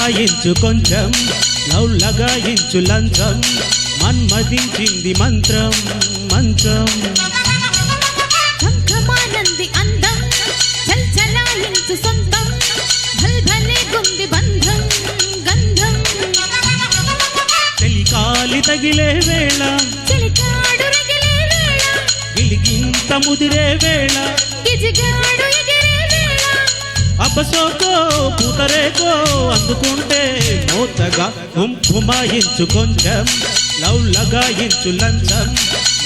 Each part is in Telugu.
ఘుమాయించు కొంచెం లవ్ లగాయించు లంచం మన్మదించింది మంత్రం మంత్రం ఘమానంది అందం చల్చలాయించు సొంతం భల్భలే గుంది బంధం గంధం చెలికాలి తగిలే వేళ చెలికాడు రగిలే వేళ గిలిగింత ముదిరే వేళ గిజిగాడు ఎగిరే వేళ అబ్బసోకో పూతరేకో అందుకుంటే మోతగా ఘుమాయించు కొంచెం లవ్ లగాయించు లంచం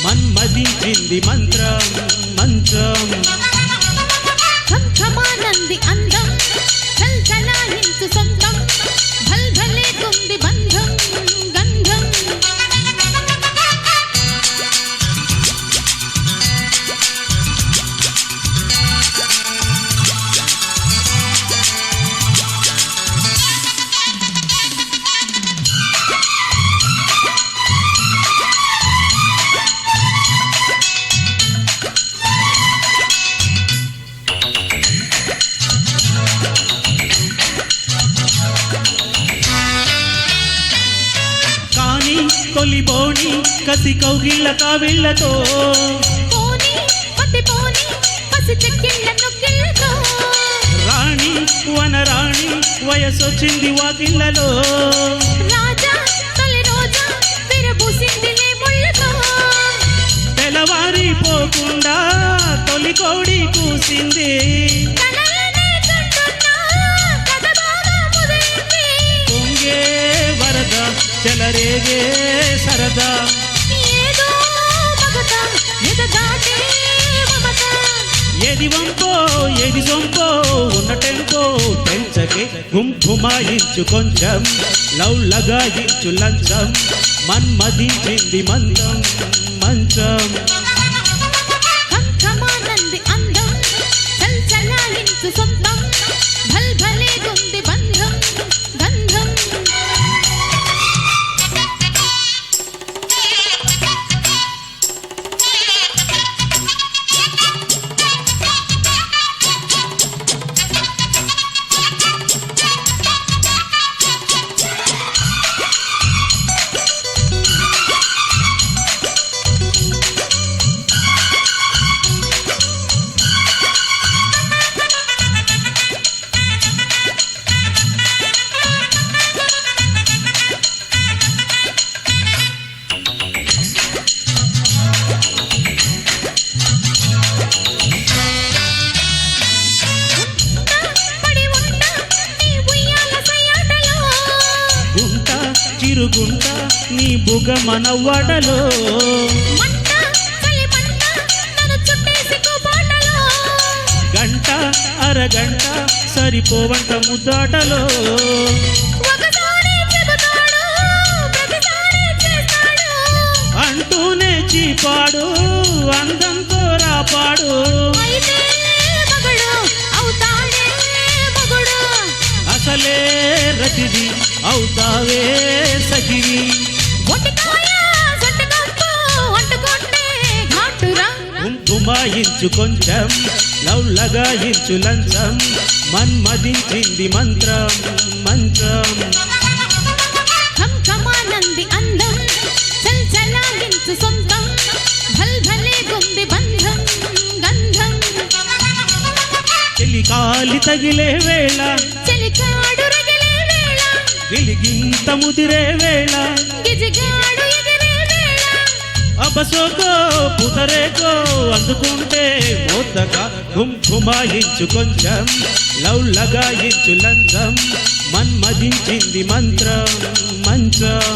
మన్మదించింది మంత్రం మంత్రం ఘమానంది అందం చల్చలాయించు సొంతం భల్భలే గుంది బంధం గంధం తొలి బోణి కసి కౌగిళ్ళ కావిళ్ళతో పోని పతి పోని పసి చెక్కిళ్ళ నొక్కిళ్ళతో రాణి వనరాణి వయసొచ్చింది వాకిళ్ళలో రాజా తొలి రోజా విరబూసిందిలే ముళ్ళతో తెలవారిపోకుండా తొలి కోడి కూసింది కలలనే కంటున్నా కథ బాగా ముదిరింది పొంగే వరద చెలరేగే సరదా ఏదో మగత ఎదగాటే మమత ఏది వంపో ఏది సొంపో ఉన్నటెంకో పెంచకే ఘుమాయించు కొంచెం లవ్ లగాయించు లంచం మన్మదించింది మందం మంచం ఘమానంది అందం చల్చలాయించు సొంతం భల్భలే గుంది బంధం గంధం చిరుగుంట నీ బుగ మనవడలో గంట అరగంట సరిపోవంట ముద్దాటలో అంటూనే చీపాడు అందంతో రాపాడు అసలే రతిది అవుతావే సఖివి ఘుమాయించు కొంచెం లవ్ లగాయించు లంచం మన్మదించింది మంత్రం మంత్రం ఘమానంది అందం చల్చలాయించు సొంతం భల్భలే గుంది బంధం గంధం చెలికాలి తగిలే వేళ చెలికాడు రగిలే వేళ గిలిగింత ముదిరే వేళ గిజిగాడు ఎగిరే వేళ అబ్బసోకో పుతరేకో అందుకుంటే మోతగా ఘుమాయించు కొంచెం లవ్ లగాయించు లంచం మన్మదించింది మంత్రం మంత్రం